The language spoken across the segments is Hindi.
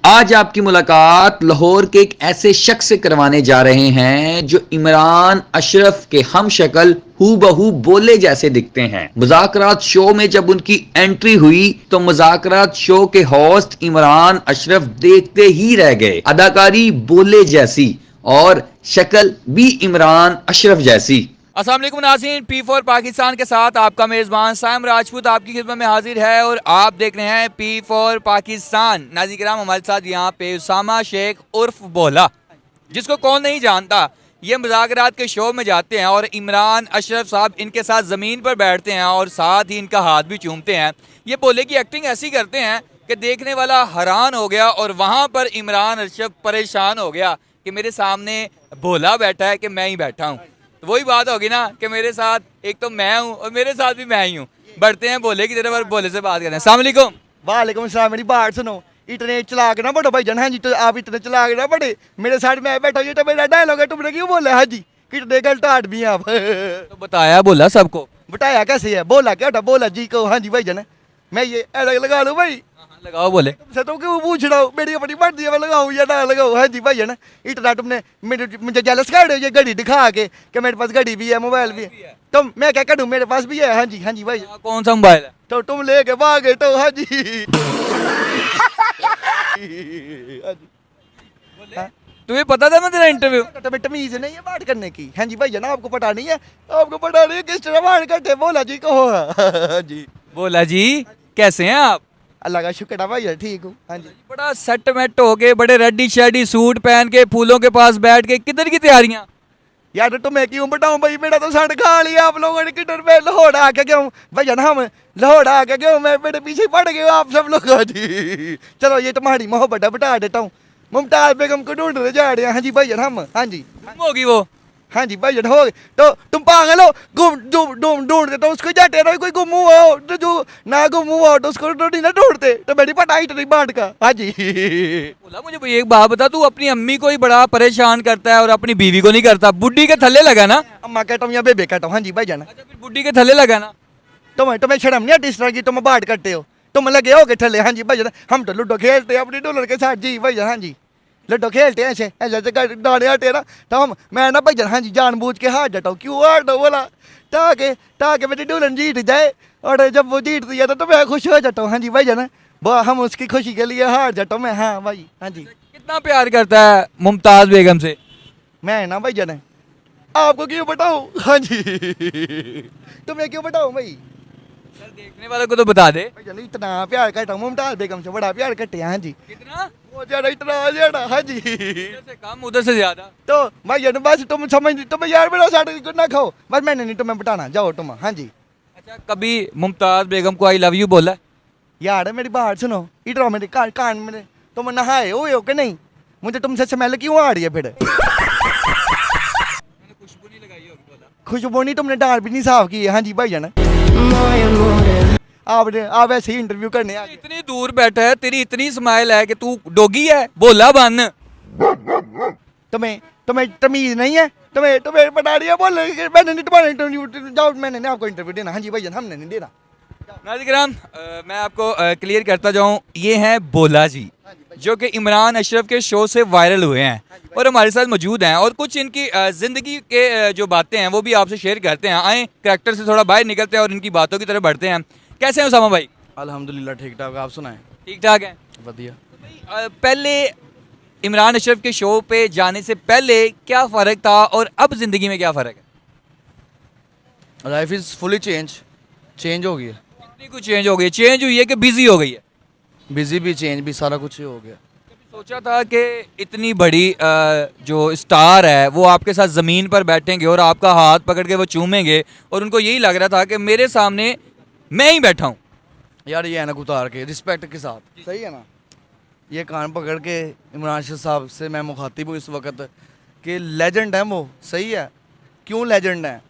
आज आपकी मुलाकात लाहौर के एक ऐसे शख्स से करवाने जा रहे हैं जो इमरान अशरफ के हम शक्ल हूबहू बोले जैसे दिखते हैं। मुज़ाकरात शो में जब उनकी एंट्री हुई तो मुज़ाकरात शो के होस्ट इमरान अशरफ देखते ही रह गए। अदाकारी बोले जैसी और शक्ल भी इमरान अशरफ जैसी। अस्सलाम वालेकुम नाज़रीन, P4 पाकिस्तान के साथ आपका मेज़बान साइम राजपूत आपकी खिदमत में हाजिर है और आप देख रहे हैं P4 पाकिस्तान। नाज़रीन किराम, हमारे साथ यहाँ पे उसामा शेख उर्फ बोला, जिसको कौन नहीं जानता। ये मुज़ाकरात के शो में जाते हैं और इमरान अशरफ साहब इनके साथ ज़मीन पर बैठते हैं और साथ ही इनका हाथ भी चूमते हैं। ये बोले की एक्टिंग ऐसी करते हैं कि देखने वाला हैरान हो गया और वहाँ पर इमरान अशरफ परेशान हो गया कि मेरे सामने भोला बैठा है कि मैं ही बैठा हूँ। तो वही बात होगी ना कि मेरे साथ एक तो मैं हूँ और मेरे साथ भी मैं ही हूँ। बढ़ते हैं बोले की तरफ और बोले से बात करते हैं। अस्सलाम वालेकुम। वालेकुम सलाम। मेरी बात सुनो, इतने चलाक ना बढ़ो भाईजान। हाँ जी, तो आप इतने चलाक ना बढ़े। मेरे साथ मैं बैठा हूँ, ये तो मेरा डायलॉग है, तुमने क्यों बोला? हाँ जी, कितने गलत आदमी आप। तो बताया बोला सबको। बताया कैसे है? बोला क्या था? बोला जी को। हाँ जी भाईजान, मैं ये अलग लगा लूँ भाई। लगाओ बोले। तुमसे तो क्यों पूछ रहा हूँ? मेरी अपनी मर्जी है, मैं लगाऊँ या ना लगाऊँ। हाँ जी भाईजान, इतना तुमने मुझे जेलस कर रहे हो ये घड़ी दिखा के कि मेरे पास घड़ी भी है, मोबाइल भी है। तो मैं क्या करूँ, मेरे पास भी है। हाँ जी, हाँ जी भाई। कौन सा मोबाइल है? तो तुम लेके भागे तो। हाँ जी। तुम्हें पता था मैं तेरा इंटरव्यू? तुम्हें तमीज नहीं है बात करने की? हाँ जी भैया ना, आपको पता नहीं है? आपको पता नहीं है किस तरह बात करते? बोला जी कहो। हाँ जी। बोला जी कैसे हैं आप? अल्लाह का शुक्र है भैया, ठीक हूँ। हाँ जी। बड़ा सेट मेट हो गए, बड़े रेडी शेडी सूट पहन के फूलों के पास बैठ के, किधर की तैयारियां? यार तो मैं क्यों बताऊं भाई, मेरा तो सड़ खा लिया आप लोगों ने। किधर में लाहौर आके गया हूँ भैया ना, हम लाहौर आके गया हूँ, मैं मेरे पीछे पड़ गए हो आप सब लोग। हाँ जी चलो, ये तुम्हारी मोहब्बत है, बता देता हूँ। मुमताज बेगम को ढूंढने जा रहे हैं। हाँ जी भैया हम। हाँ जी। गुम होगी वो। हाँ जी भाई हो गए तो तुम पागल हो? ढूंढते तो उसको जाते रहो। कोई गुम हुआ हो तो जो ना गुम हुआ हो तो उसको तो नहीं ना ढूंढते। तो मेरी पटाई तो नहीं बांट का। हाँ जी। बोला मुझे भाई एक बात बता, तू अपनी अम्मी को ही बड़ा परेशान करता है और अपनी बीवी को नहीं करता। बुड्ढी के थल्ले लगा ना? अम्मा कहता हूँ या बेबे कहता हूँ। हाँ जी भाई जाना। अच्छा फिर बुड्ढी के थल्ले लगा ना? तुम्हें शर्म नहीं आती इस तरह की? तुम बात करते हो, तुम लगे हो गए थले। हाँ जी भाई जाना, हम तो लूडो खेलते हैं अपनी डॉलर के साथ जी भाई जान। हाँ जी लूडो खेलते हैं ऐसे ऐसे दाने आते ना, तो हम मैं ना भाई जान हाँ जी जानबूझ के हार जाता हूँ। क्यों हार दो बोला? ताकि मेरी दुल्हन जीत जाए, और जब वो जीतती है तो मैं खुश हो जाता हूँ। हाँ जी भाई जान, हम उसकी खुशी के लिए हार जाता हूँ मैं। हाँ भाई। हाँ जी। कितना प्यार करता है मुमताज बेगम से? मैं ना भाई जान आपको क्यों बताऊँ? हाँ जी तुम्हें क्यों बताऊँ भाई? चल देखने वालों को तो बता दे। भाई जान इतना प्यार करता हूँ, मुमताज बेगम से बड़ा प्यार करते हैं। हाँ जी। कितना? वो ज्यादा इतना ज्यादा। हाँ जी। इधर से कम उधर से ज्यादा। तो भाई जान बस तुम समझ, तुम यार मेरा साथ ना खाओ बस, मैंने नहीं तुम्हें बताना, जाओ तुम। हाँ जी। अच्छा कभी मुमताज बेगम को आई लव यू बोला? यार मेरी बात सुनो, इधर आओ मेरे कान मेरे। तुम नहाए हुए हो कि नहीं? मुझे तुमसे स्मेल क्यों आ रही है फिर? खुशबू नहीं लगाई होगी बोला। खुशबू नहीं, तुमने दाल भी नहीं साफ की है। हाँ जी भाई जान, आप ऐसे ही इंटरव्यू करने आ गए। इतनी दूर बैठा है, तेरी इतनी स्माइल है कि तू डोगी है। बोला बन। तुम्हें तुम्हें तमीज नहीं है? तुम्हें बता रही है बोल, मैंने नहीं तुम्हारा इंटरव्यू, जाओ मैंने नहीं आपको इंटरव्यू देना। हाँ जी भाई जान, हमने नहीं देना। नाज़रीन किराम, मैं आपको क्लियर करता जाऊं, ये हैं बोला जी जो कि इमरान अशरफ के शो से वायरल हुए हैं और हमारे साथ मौजूद हैं और कुछ इनकी ज़िंदगी के जो बातें हैं वो भी आपसे शेयर करते हैं। आए करैक्टर से थोड़ा बाहर निकलते हैं और इनकी बातों की तरफ बढ़ते हैं। कैसे हैं उसामा भाई? अल्हम्दुलिल्लाह ठीक ठाक, आप सुनाएं? ठीक ठाक हैं। बढ़िया। पहले इमरान अशरफ के शो पे जाने से पहले क्या फ़र्क था और अब ज़िंदगी में क्या फ़र्क है? लाइफ इज़ फुली चेंज हो गई है। कितनी कुछ चेंज हो गई? चेंज हुई है कि बिजी हो गई है? बिजी भी, चेंज भी, सारा कुछ ही हो गया। सोचा था कि इतनी बड़ी जो स्टार है वो आपके साथ ज़मीन पर बैठेंगे और आपका हाथ पकड़ के वो चूमेंगे और उनको यही लग रहा था कि मेरे सामने मैं ही बैठा हूँ? यार ये ऐनक उतार के रिस्पेक्ट के साथ, सही है ना? ये कान पकड़ के इमरान शाह साहब से मैं मुखातिब हूँ इस वक्त कि लेजेंड है वो, सही है। क्यों लेजेंड है?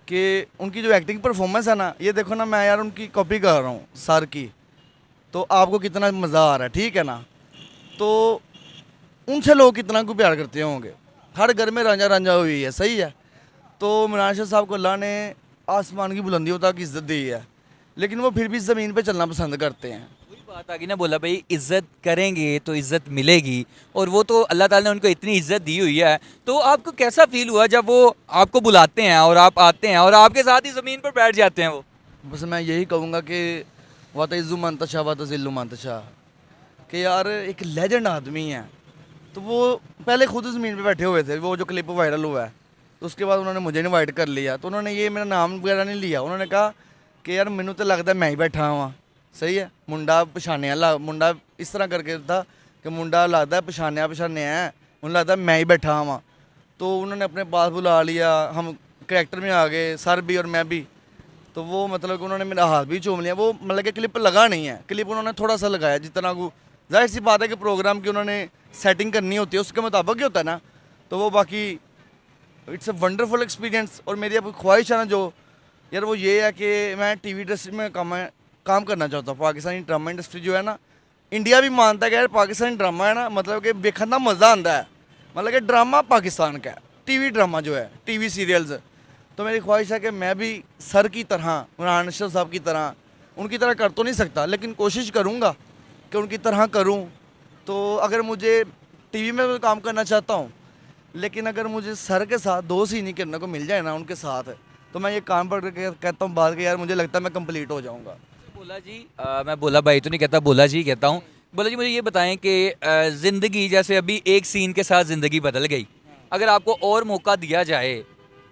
कि उनकी जो एक्टिंग परफॉर्मेंस है ना, ये देखो ना, मैं यार उनकी कॉपी कर रहा हूँ सर की, तो आपको कितना मज़ा आ रहा है, ठीक है ना? तो उनसे लोग कितना को प्यार करते होंगे। हर घर में रांझा रांझा हुई है, सही है। तो इमरान शाह साहब को अल्लाह ने आसमान की बुलंदियों तक इज्जत दी है, लेकिन वो फिर भी ज़मीन पे चलना पसंद करते हैं। बात आ गई ना, बोला भाई इज्जत करेंगे तो इज्जत मिलेगी, और वो तो अल्लाह ताला ने उनको इतनी इज्जत दी हुई है। तो आपको कैसा फील हुआ जब वो आपको बुलाते हैं और आप आते हैं और आपके साथ ही ज़मीन पर बैठ जाते हैं वो? बस मैं यही कहूँगा कि वात इज़्ज़ु मंतशा वात ज़िल्लु मंतशा, कि यार एक लेजेंड आदमी है। तो वो पहले खुद ज़मीन पे बैठे हुए थे, वो जो क्लिप वायरल हुआ है, तो उसके बाद उन्होंने मुझे इनवाइट कर लिया। तो उन्होंने ये मेरा नाम वगैरह नहीं लिया, उन्होंने कहा कि यार मैनू तो लगता मैं ही बैठा हुआ। सही है, मुंडा पछाने वाला, मुंडा इस तरह करके था कि मुंडा लगता पछाने है, उन्हें लगता मैं ही बैठा हुआ। तो उन्होंने अपने पास बुला लिया, हम करैक्टर में आ गए, सर भी और मैं भी। तो वो मतलब कि उन्होंने मेरा हाथ भी चूम लिया। वो मतलब कि क्लिप लगा नहीं है, क्लिप उन्होंने थोड़ा सा लगाया जितना को, जाहिर सी बात है कि प्रोग्राम की उन्होंने सेटिंग करनी होती है, उसके मुताबिक ही होता है ना। तो वो बाकी इट्स अ वंडरफुल एक्सपीरियंस। और मेरी अब ख्वाहिश है ना जो यार, वो ये है कि मैं टीवी इंडस्ट्री में काम करना चाहता हूँ। पाकिस्तानी ड्रामा इंडस्ट्री जो है ना, इंडिया भी मानता है कि यार पाकिस्तानी ड्रामा है ना, मतलब कि देखने का मज़ा आता है। मतलब कि ड्रामा पाकिस्तान का है, टीवी ड्रामा जो है, टीवी सीरियल्स। तो मेरी ख्वाहिश है कि मैं भी सर की तरह, इमरान अशरफ साहब की तरह, उनकी तरह कर तो नहीं सकता लेकिन कोशिश करूँगा कि उनकी तरह करूँ। तो अगर मुझे टीवी में भी काम करना चाहता हूँ, लेकिन अगर मुझे सर के साथ 2 सीन ही करने को मिल जाए ना उनके साथ, तो मैं ये काम पढ़ के कहता हूँ बात कि यार मुझे लगता है मैं कंप्लीट हो जाऊँगा। बोला जी, मैं बोला भाई तो नहीं कहता, बोला जी कहता हूँ। बोला जी मुझे ये बताएं कि ज़िंदगी जैसे अभी एक सीन के साथ ज़िंदगी बदल गई, अगर आपको और मौका दिया जाए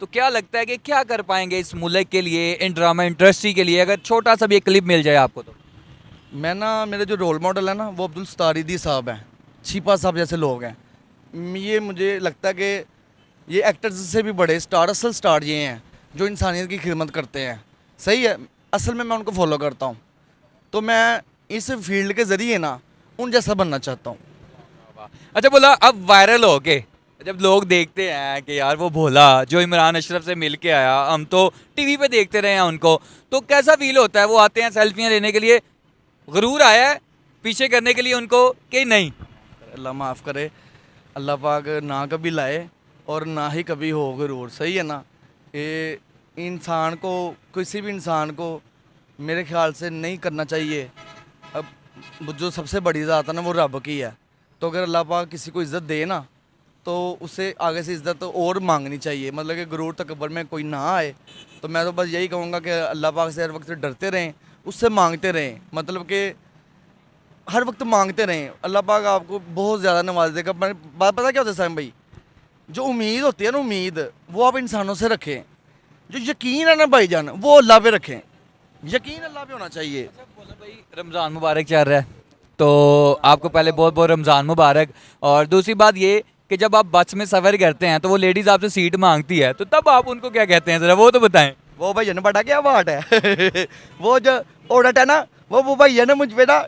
तो क्या लगता है कि क्या कर पाएंगे इस मुल्क के लिए, इन ड्रामा इंडस्ट्री के लिए, अगर छोटा सा भी एक क्लिप मिल जाए आपको तो? मैं ना, मेरे जो रोल मॉडल है ना वो अब्दुल सत्तार साहब हैं, छिपा साहब जैसे लोग हैं। ये मुझे लगता है कि ये एक्टर्स से भी बड़े स्टार, असल स्टार ये हैं जो इंसानियत की खिदमत करते हैं। सही है, असल में मैं उनको फॉलो करता हूँ। तो मैं इस फील्ड के ज़रिए ना उन जैसा बनना चाहता हूँ। अच्छा बोला, अब वायरल हो के जब लोग देखते हैं कि यार वो भोला जो इमरान अशरफ से मिल के आया, हम तो टीवी पे देखते रहे हैं उनको, तो कैसा फील होता है? वो आते हैं सेल्फियाँ लेने के लिए, गुरूर आया है पीछे करने के लिए उनको कि नहीं? अल्लाह माफ़ करे, अल्लाह पाक ना कभी लाए और ना ही कभी हो गुरूर। सही है ना, ये इंसान को, किसी भी इंसान को मेरे ख्याल से नहीं करना चाहिए। अब जो सबसे बड़ी ज़ात है ना वो रब की है। तो अगर अल्लाह पाक किसी को इज़्ज़त दे ना, तो उसे आगे से इज़्ज़त और मांगनी चाहिए। मतलब कि गुरूर तकब्बर में कोई ना आए। तो मैं तो बस यही कहूँगा कि अल्लाह पाक से हर वक्त डरते रहें, उससे मांगते रहें। मतलब कि हर वक्त मांगते रहें, अल्लाह पाक आपको बहुत ज़्यादा नवाज देगा। बात पता क्या होता है साइम भाई, जो उम्मीद होती है ना, उम्मीद वो आप इंसानों से रखें। जो यकीन है ना भाईजान, वो अल्लाह पे रखें। यकीन अल्लाह पे होना चाहिए। भाई रमज़ान मुबारक चल रहा है, तो आपको पहले बहुत बहुत रमज़ान मुबारक। और दूसरी बात ये कि जब आप बस में सफ़र करते हैं तो वो लेडीज़ आपसे सीट मांगती है, तो तब आप उनको क्या कहते हैं, ज़रा वो तो बताएं। वो भैया ने बड़ा क्या बात है वो जो औरत है ना, वो भैया ने मुझ पे ना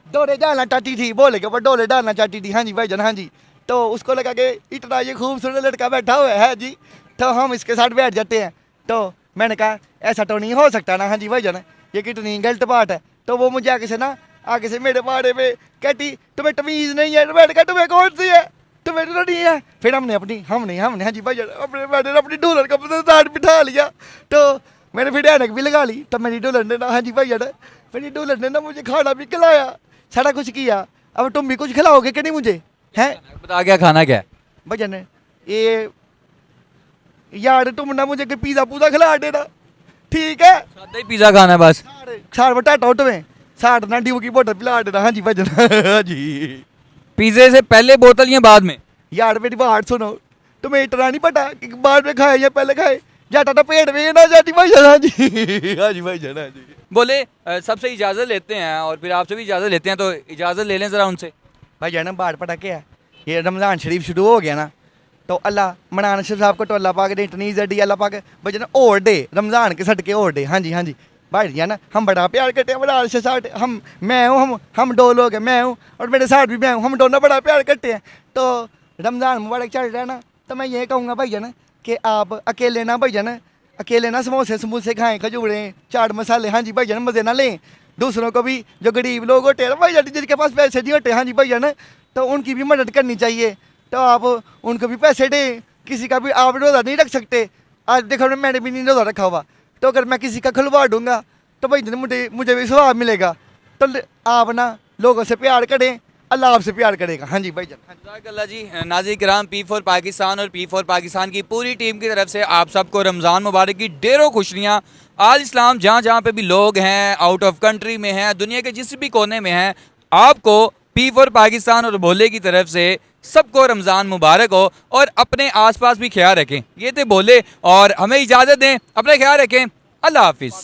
डोले डालना चाहती थी, बोले के वो डोले डालना चाहती थी। हाँ जी भाईजान, हाँ जी। तो उसको लगा कि इतना ये खूबसूरत लड़का बैठा हुआ है जी, तो हम इसके साथ बैठ जाते हैं। तो मैंने कहा ऐसा तो नहीं हो सकता ना। हाँ जी भाईजान, ये कितनी गलत बात है। तो वो मुझे आगे से मेरे बारे में कहती तुम्हें तमीज़ नहीं है। मैंने कहा तुम्हें कौन सी है, तुम्हें तो नहीं है। फिर हमने हाँ जी भाईजान मैंने अपनी डोलर का साथ बिठा लिया। तो मैंने फिर ऐनक भी लगा ली। तब मेरी डोलर ने ना, हाँ जी भाईजान, मेरी डोलर ने ना मुझे खाना भी खिलाया, सारा कुछ किया। अब तुम भी कुछ खिलाओगे कि नहीं मुझे? हैं बता, क्या खाना क्या है? भजन ये यार, तुम ना मुझे पिज़्ज़ा पूजा खिला देना, ठीक है? सादा ही पिज़्ज़ा खाना है बस? सार बटाटा तुम्हें साठ ना ड्यू की बोतल पिला देना। हाँ जी भजन हाँ जी। पिज़्ज़े से पहले बोतल या बाद में? यार मेरी बात सुनो, तुम्हें इतना नहीं पता कि बाद में खाए या पहले खाए, जाता तो पेट में ना जाती भजन। हाँ जी हाँ जी भजन, हाँ जी। बोले सबसे इजाज़त लेते हैं और फिर आपसे भी इजाज़त लेते हैं, तो इजाज़त ले लें ज़रा उनसे। भजन बात पता क्या है, ये रमज़ान शरीफ शुरू हो गया ना, तो अल्लाह इमरान अशरफ साहब को तो अल्लाह पाक ने इतनी इज्जत दी, अल्लाह पाक भजन और दे, रमज़ान के सदके और दे। हाँ जी हाँ जी भाई जी, है ना, हम बड़ा प्यार करते हैं इमरान अशरफ साहब। मैं हूँ, हम 2 लोग हैं, मैं हूँ और मेरे साथ भी मैं हूँ, हम दोनों बड़ा प्यार करते हैं। तो रमज़ान मुबारक चल रहा है ना, तो मैं ये कहूँगा भैया कि आप अकेले ना भैया अकेले ना समोसे खाएँ, खजूरें, चाट मसाले, हाँ जी भैया मज़े ना लें। दूसरों को भी, जो गरीब लोग होते हैं भैया, जिनके पास पैसे नहीं होते, हाँ जी भैया तो उनकी भी मदद करनी चाहिए। तो आप उनको भी पैसे दें। किसी का भी आप रोज़ा नहीं रख सकते। आज देखो मैंने भी नहीं रोज़ा रखा हुआ, तो अगर मैं किसी का खुलवा दूंगा तो भाई मुझे भी स्वाब मिलेगा। तो तो आप ना लोगों से प्यार करें, अल्लाह आपसे प्यार करेगा। हाँ जी भाईजान, हाँ जी। जज़ाकल्लाह जी। नाज़रीन किराम, P4 पाकिस्तान और P4 पाकिस्तान की पूरी टीम की तरफ से आप सबको रमज़ान मुबारक की ढेरों खुशियाँ। आज इस्लाम जहाँ जहाँ पे भी लोग हैं, आउट ऑफ कंट्री में हैं, दुनिया के जिस भी कोने में हैं, आपको P4 पाकिस्तान और भोले की तरफ से सबको रमज़ान मुबारक हो और अपने आसपास भी ख्याल रखें। ये थे भोले और हमें इजाज़त दें, अपना ख्याल रखें। अल्लाह हाफिज़।